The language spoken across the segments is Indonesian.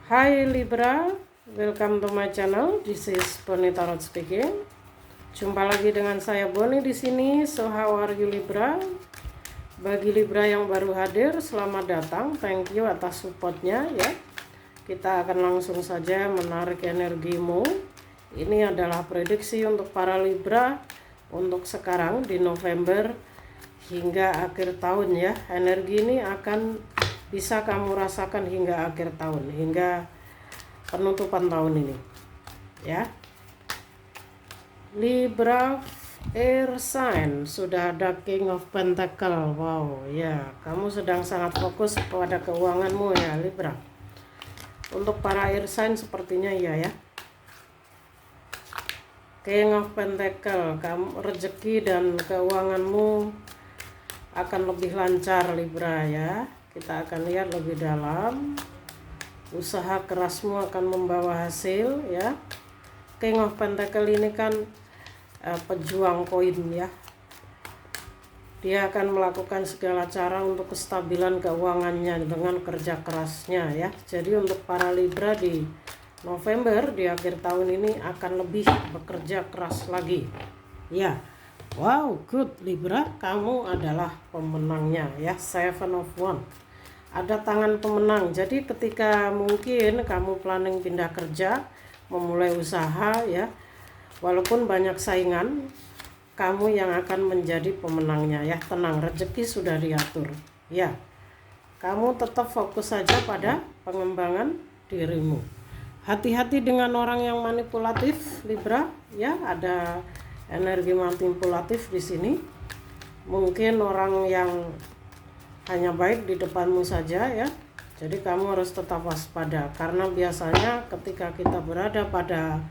Hai Libra, welcome to my channel. This is Bonnie Tarot speaking. Jumpa lagi dengan saya Bonnie di sini. So how are you Libra? Bagi Libra yang baru hadir, selamat datang. Thank you atas supportnya ya. Kita akan langsung saja menarik energimu. Ini adalah prediksi untuk para Libra untuk sekarang di November hingga akhir tahun ya. Energi ini akan bisa kamu rasakan hingga akhir tahun, hingga penutupan tahun ini ya. Libra air sign, sudah ada King of Pentacle. Wow ya, kamu sedang sangat fokus pada keuanganmu ya Libra. Untuk para air sign sepertinya iya ya. King of Pentacle, kamu rezeki dan keuanganmu akan lebih lancar Libra ya. Kita akan lihat lebih dalam. Usaha kerasmu akan membawa hasil ya. King of Pentacle ini kan pejuang koin ya. Dia akan melakukan segala cara untuk kestabilan keuangannya dengan kerja kerasnya ya. Jadi untuk para Libra di November di akhir tahun ini akan lebih bekerja keras lagi ya. Wow, good Libra, kamu adalah pemenangnya ya. Seven of Wands, ada tangan pemenang. Jadi ketika mungkin kamu planning pindah kerja, memulai usaha ya, walaupun banyak saingan, kamu yang akan menjadi pemenangnya ya. Tenang, rezeki sudah diatur ya. Kamu tetap fokus saja pada pengembangan dirimu. Hati-hati dengan orang yang manipulatif Libra ya. Ada energi manipulatif di sini. Mungkin orang yang hanya baik di depanmu saja ya. Jadi kamu harus tetap waspada, karena biasanya ketika kita berada pada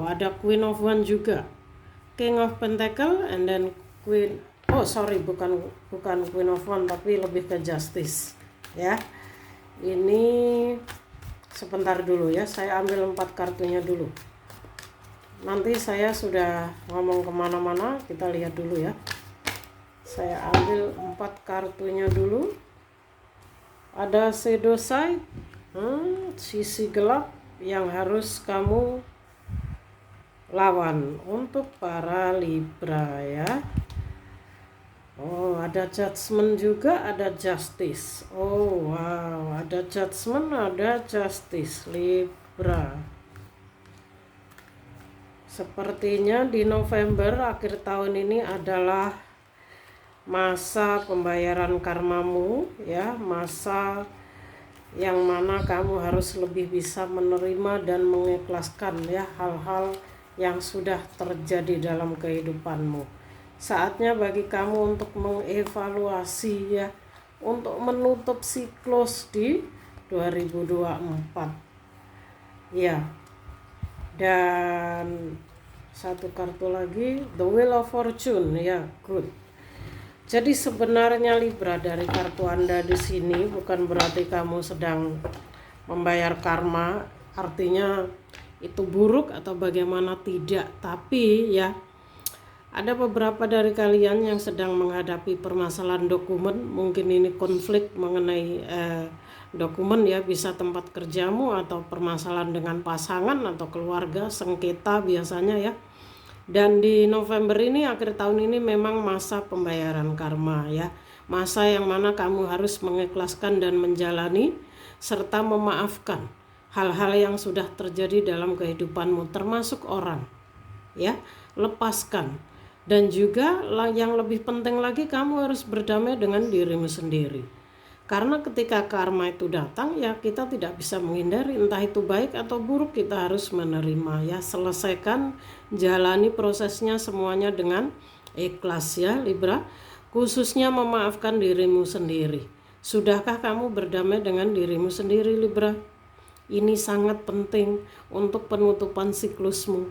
ada Queen of Wands juga, King of Pentacle, and then Queen, bukan Queen of Wands tapi lebih ke Justice ya. Ini sebentar dulu ya, saya ambil 4 kartunya dulu. Nanti saya sudah ngomong kemana-mana, kita lihat dulu ya. Saya ambil 4 kartunya dulu. Ada shadow side, sisi gelap yang harus kamu lawan untuk para Libra ya. Ada judgment juga, ada justice. Ada judgment, ada justice Libra. Sepertinya di November akhir tahun ini adalah masa pembayaran karmamu ya, masa yang mana kamu harus lebih bisa menerima dan mengikhlaskan ya hal-hal yang sudah terjadi dalam kehidupanmu. Saatnya bagi kamu untuk mengevaluasi ya, untuk menutup siklus di 2024 ya. Dan satu kartu lagi, The Wheel of Fortune ya, good. Jadi sebenarnya Libra, dari kartu Anda di sini bukan berarti kamu sedang membayar karma, artinya itu buruk atau bagaimana, tidak. Tapi ya, ada beberapa dari kalian yang sedang menghadapi permasalahan dokumen. Mungkin ini konflik mengenai dokumen ya, bisa tempat kerjamu atau permasalahan dengan pasangan atau keluarga, sengketa biasanya ya. Dan di November ini, akhir tahun ini memang masa pembayaran karma ya. Masa yang mana kamu harus mengikhlaskan dan menjalani serta memaafkan hal-hal yang sudah terjadi dalam kehidupanmu, termasuk orang ya. Lepaskan. Dan juga yang lebih penting lagi, kamu harus berdamai dengan dirimu sendiri. Karena ketika karma itu datang ya, kita tidak bisa menghindari, entah itu baik atau buruk, kita harus menerima ya. Selesaikan, jalani prosesnya semuanya dengan ikhlas ya Libra. Khususnya memaafkan dirimu sendiri. Sudahkah kamu berdamai dengan dirimu sendiri Libra? Ini sangat penting untuk penutupan siklusmu.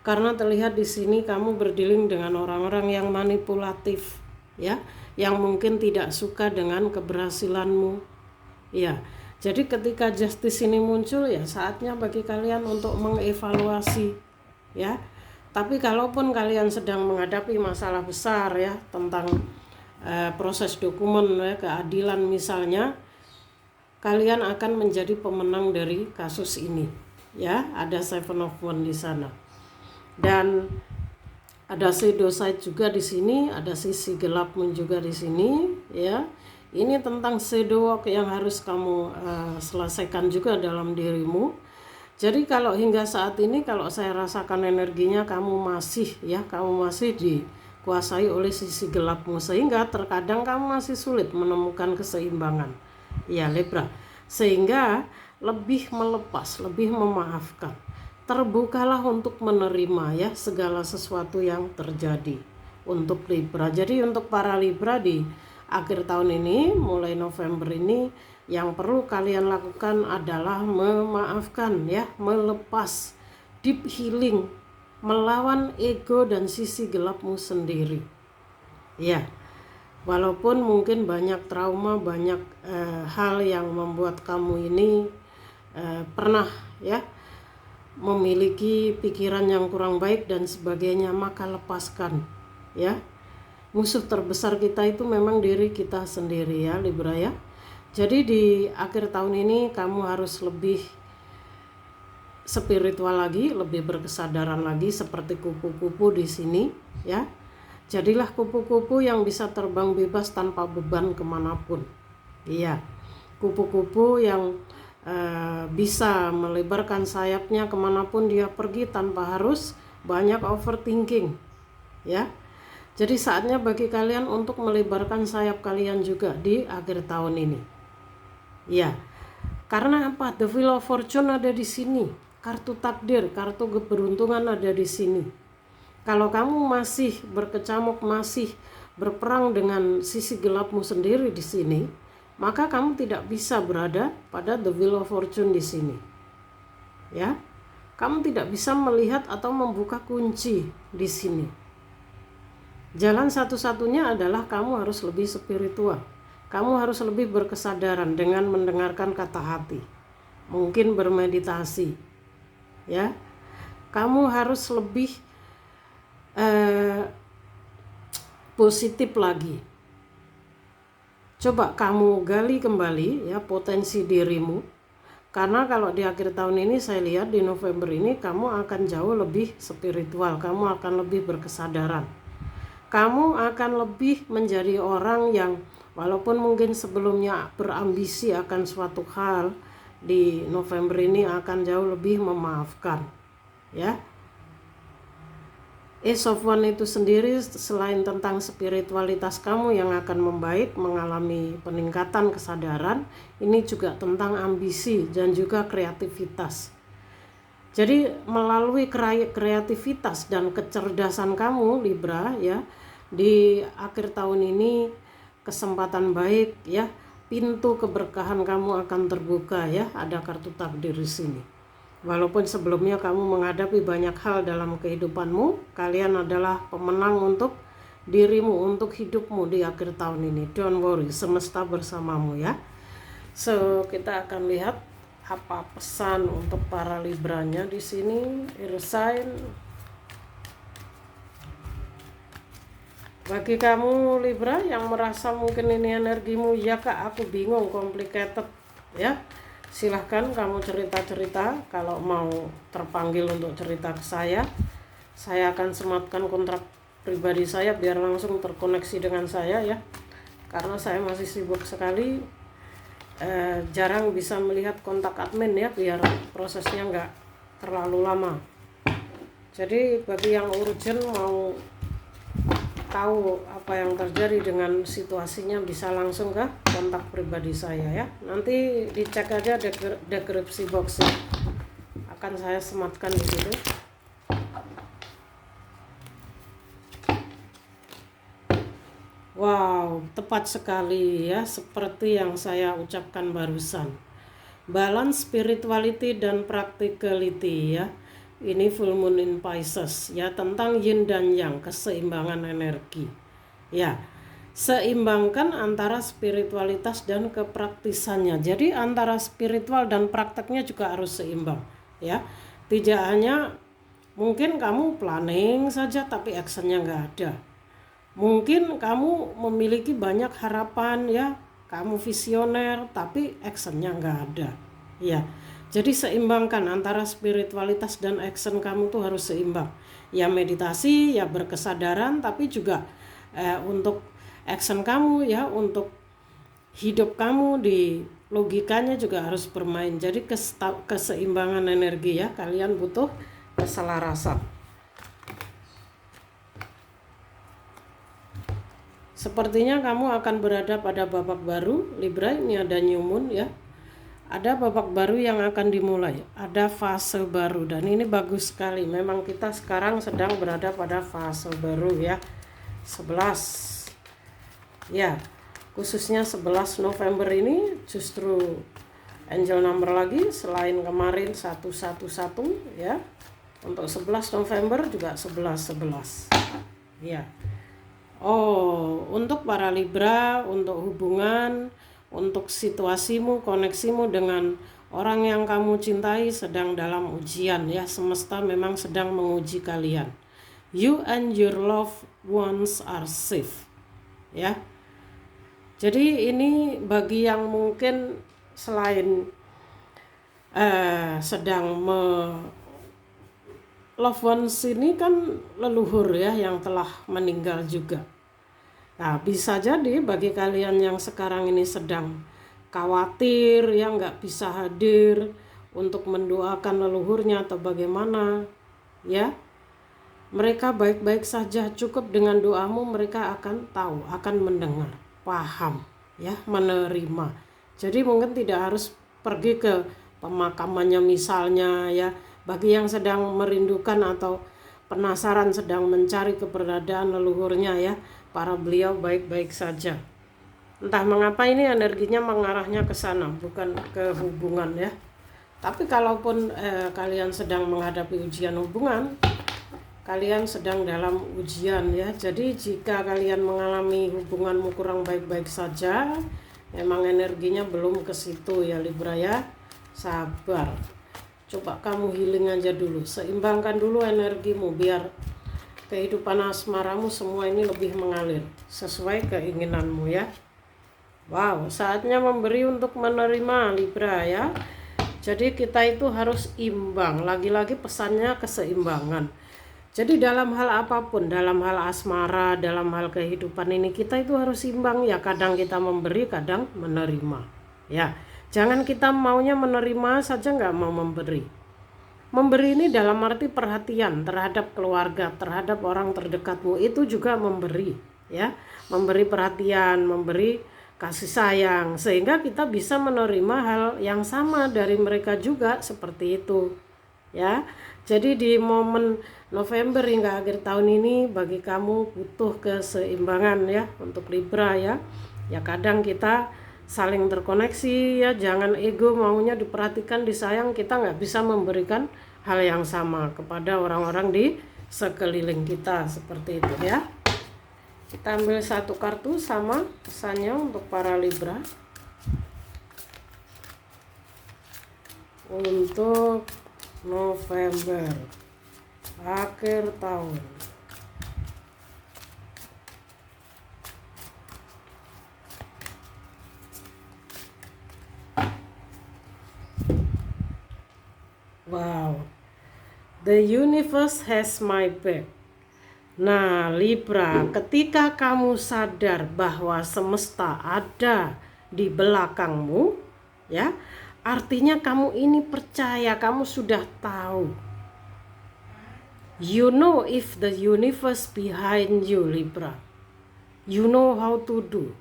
Karena terlihat di sini kamu berdealing dengan orang-orang yang manipulatif ya, yang mungkin tidak suka dengan keberhasilanmu ya. Jadi ketika justice ini muncul ya, saatnya bagi kalian untuk mengevaluasi ya. Tapi kalaupun kalian sedang menghadapi masalah besar ya, tentang proses dokumen ya, keadilan misalnya, kalian akan menjadi pemenang dari kasus ini. Ya, ada Seven of Wands di sana. Dan ada shadow side juga di sini, ada sisi gelapmu juga di sini, ya. Ini tentang shadow work yang harus kamu selesaikan juga dalam dirimu. Jadi kalau hingga saat ini, kalau saya rasakan energinya kamu masih dikuasai oleh sisi gelapmu, sehingga terkadang kamu masih sulit menemukan keseimbangan. Ya Libra, sehingga lebih melepas, lebih memaafkan. Terbukalah untuk menerima ya segala sesuatu yang terjadi untuk Libra. Jadi untuk para Libra di akhir tahun ini, mulai November ini, yang perlu kalian lakukan adalah memaafkan ya, melepas, deep healing, melawan ego dan sisi gelapmu sendiri. Ya, walaupun mungkin banyak trauma, banyak hal yang membuat kamu ini pernah ya memiliki pikiran yang kurang baik dan sebagainya, maka lepaskan ya. Musuh terbesar kita itu memang diri kita sendiri ya Libra ya. Jadi di akhir tahun ini kamu harus lebih spiritual lagi, lebih berkesadaran lagi seperti kupu-kupu di sini ya. Jadilah kupu-kupu yang bisa terbang bebas tanpa beban kemanapun. Iya, kupu-kupu yang bisa melebarkan sayapnya kemanapun dia pergi tanpa harus banyak overthinking ya. Jadi saatnya bagi kalian untuk melebarkan sayap kalian juga di akhir tahun ini ya. Karena apa? The Wheel of Fortune ada di sini, kartu takdir, kartu keberuntungan ada di sini. Kalau kamu masih berkecamuk, masih berperang dengan sisi gelapmu sendiri di sini, maka kamu tidak bisa berada pada The Wheel of Fortune di sini. Ya. Kamu tidak bisa melihat atau membuka kunci di sini. Jalan satu-satunya adalah kamu harus lebih spiritual. Kamu harus lebih berkesadaran dengan mendengarkan kata hati. Mungkin bermeditasi. Ya. Kamu harus lebih positif lagi. Coba kamu gali kembali ya potensi dirimu. Karena kalau di akhir tahun ini saya lihat di November ini kamu akan jauh lebih spiritual, kamu akan lebih berkesadaran. Kamu akan lebih menjadi orang yang walaupun mungkin sebelumnya berambisi akan suatu hal, di November ini akan jauh lebih memaafkan. Ya. Ace of Wands itu sendiri selain tentang spiritualitas kamu yang akan membaik, mengalami peningkatan kesadaran, ini juga tentang ambisi dan juga kreativitas. Jadi melalui kreativitas dan kecerdasan kamu Libra ya, di akhir tahun ini kesempatan baik ya, pintu keberkahan kamu akan terbuka ya, ada kartu takdir di sini. Walaupun sebelumnya kamu menghadapi banyak hal dalam kehidupanmu, kalian adalah pemenang untuk dirimu, untuk hidupmu di akhir tahun ini. Don't worry, semesta bersamamu ya. So, kita akan lihat apa pesan untuk para Libranya di sini. Air sign. Bagi kamu Libra yang merasa mungkin ini energimu, ya kak aku bingung, complicated ya. Silahkan kamu cerita-cerita, kalau mau terpanggil untuk cerita ke saya akan sematkan kontrak pribadi saya biar langsung terkoneksi dengan saya ya. Karena saya masih sibuk sekali, jarang bisa melihat kontak admin ya, biar prosesnya nggak terlalu lama. Jadi bagi yang urgent mau tahu apa yang terjadi dengan situasinya, bisa langsung ke kontak pribadi saya ya. Nanti dicek aja deskripsi box ya. Akan saya sematkan di situ. Wow, tepat sekali ya, seperti yang saya ucapkan barusan. Balance spirituality dan practicality ya. Ini full moon in Pisces ya, tentang yin dan yang, keseimbangan energi. Ya, seimbangkan antara spiritualitas dan kepraktisannya. Jadi antara spiritual dan prakteknya juga harus seimbang ya. Tidak hanya mungkin kamu planning saja tapi actionnya nggak ada. Mungkin kamu memiliki banyak harapan ya, kamu visioner, tapi actionnya nggak ada. Ya, jadi seimbangkan antara spiritualitas dan action kamu tuh harus seimbang. Ya meditasi, ya berkesadaran, tapi juga untuk action kamu ya, untuk hidup kamu di logikanya juga harus bermain. Jadi keseimbangan energi ya, kalian butuh keselarasan. Sepertinya kamu akan berada pada babak baru Libra. Ini ada new moon ya, ada babak baru yang akan dimulai, ada fase baru, dan ini bagus sekali. Memang kita sekarang sedang berada pada fase baru ya, 11 ya, khususnya 11 November ini justru angel number lagi selain kemarin 111 ya. Untuk 11 November juga 11 ya. Oh, untuk para Libra, untuk hubungan, untuk situasimu, koneksimu dengan orang yang kamu cintai sedang dalam ujian ya. Semesta memang sedang menguji kalian. You and your loved ones are safe ya. Jadi ini bagi yang mungkin selain sedang loved ones ini kan leluhur ya yang telah meninggal juga. Nah, bisa jadi bagi kalian yang sekarang ini sedang khawatir ya, nggak bisa hadir untuk mendoakan leluhurnya atau bagaimana ya, mereka baik-baik saja, cukup dengan doamu mereka akan tahu, akan mendengar, paham ya, menerima. Jadi mungkin tidak harus pergi ke pemakamannya misalnya ya. Bagi yang sedang merindukan atau penasaran sedang mencari keberadaan leluhurnya ya, para beliau baik-baik saja. Entah mengapa ini energinya mengarahnya ke sana, bukan ke hubungan ya. Tapi kalaupun kalian sedang menghadapi ujian hubungan, kalian sedang dalam ujian ya. Jadi jika kalian mengalami hubunganmu kurang baik-baik saja, memang energinya belum ke situ ya Libra ya. Sabar. Coba kamu healing aja dulu, seimbangkan dulu energimu biar kehidupan asmaramu semua ini lebih mengalir sesuai keinginanmu ya. Wow, saatnya memberi untuk menerima Libra ya. Jadi kita itu harus imbang, lagi-lagi pesannya keseimbangan. Jadi dalam hal apapun, dalam hal asmara, dalam hal kehidupan ini kita itu harus imbang ya. Kadang kita memberi, kadang menerima ya. Jangan kita maunya menerima saja nggak mau memberi. Memberi ini dalam arti perhatian terhadap keluarga, terhadap orang terdekatmu, itu juga memberi ya. Memberi perhatian, memberi kasih sayang, sehingga kita bisa menerima hal yang sama dari mereka juga seperti itu ya. Jadi di momen November hingga akhir tahun ini bagi kamu butuh keseimbangan ya untuk Libra ya. Ya kadang kita saling terkoneksi ya, jangan ego maunya diperhatikan, disayang, kita nggak bisa memberikan hal yang sama kepada orang-orang di sekeliling kita seperti itu ya. Kita ambil satu kartu sama pesannya untuk para Libra untuk November akhir tahun. Wow, the universe has my back. Nah Libra, ketika kamu sadar bahwa semesta ada di belakangmu ya, artinya kamu ini percaya, kamu sudah tahu. You know if the universe behind you Libra. You know how to do.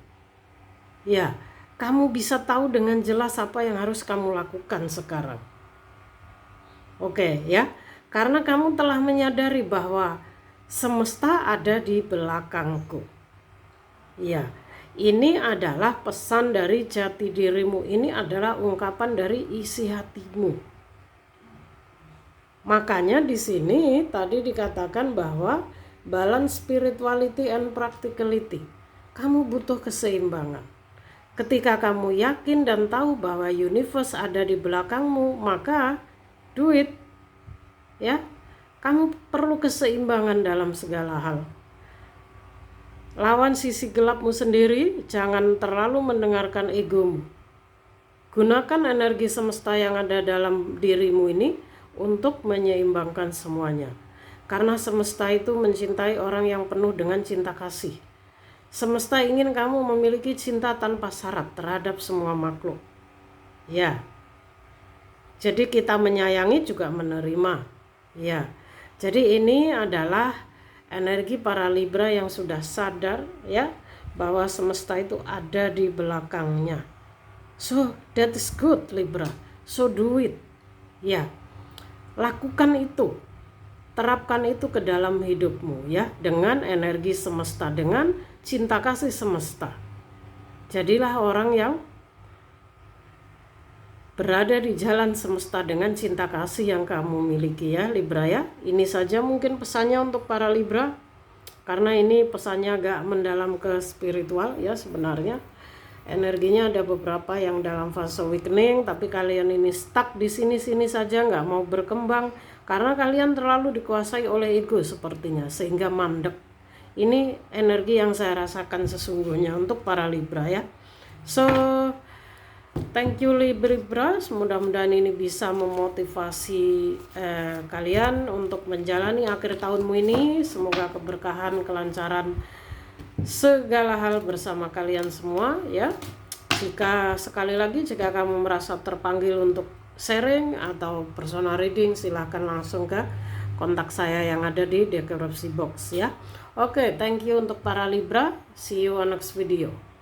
Ya, kamu bisa tahu dengan jelas apa yang harus kamu lakukan sekarang. Oke ya, karena kamu telah menyadari bahwa semesta ada di belakangku. Ya, ini adalah pesan dari jati dirimu. Ini adalah ungkapan dari isi hatimu. Makanya di sini tadi dikatakan bahwa balance spirituality and practicality. Kamu butuh keseimbangan. Ketika kamu yakin dan tahu bahwa universe ada di belakangmu, maka do it. Ya. Kamu perlu keseimbangan dalam segala hal. Lawan sisi gelapmu sendiri, jangan terlalu mendengarkan egomu. Gunakan energi semesta yang ada dalam dirimu ini untuk menyeimbangkan semuanya. Karena semesta itu mencintai orang yang penuh dengan cinta kasih. Semesta ingin kamu memiliki cinta tanpa syarat terhadap semua makhluk. Ya. Jadi kita menyayangi juga menerima. Ya. Jadi ini adalah energi para Libra yang sudah sadar ya bahwa semesta itu ada di belakangnya. So that is good Libra. So do it. Ya. Lakukan itu. Terapkan itu ke dalam hidupmu ya dengan energi semesta, dengan cinta kasih semesta. Jadilah orang yang berada di jalan semesta dengan cinta kasih yang kamu miliki ya Libra ya. Ini saja mungkin pesannya untuk para Libra. Karena ini pesannya agak mendalam ke spiritual ya sebenarnya. Energinya ada beberapa yang dalam fase awakening, tapi kalian ini stuck di sini-sini saja, nggak mau berkembang karena kalian terlalu dikuasai oleh ego sepertinya sehingga mandek. Ini energi yang saya rasakan sesungguhnya untuk para Libra ya. So thank you Libra, mudah-mudahan ini bisa memotivasi kalian untuk menjalani akhir tahunmu ini. Semoga keberkahan, kelancaran segala hal bersama kalian semua ya. Jika sekali lagi jika kamu merasa terpanggil untuk sharing atau personal reading, silahkan langsung ke kontak saya yang ada di deskripsi box ya. Oke, thank you untuk para Libra. See you on next video.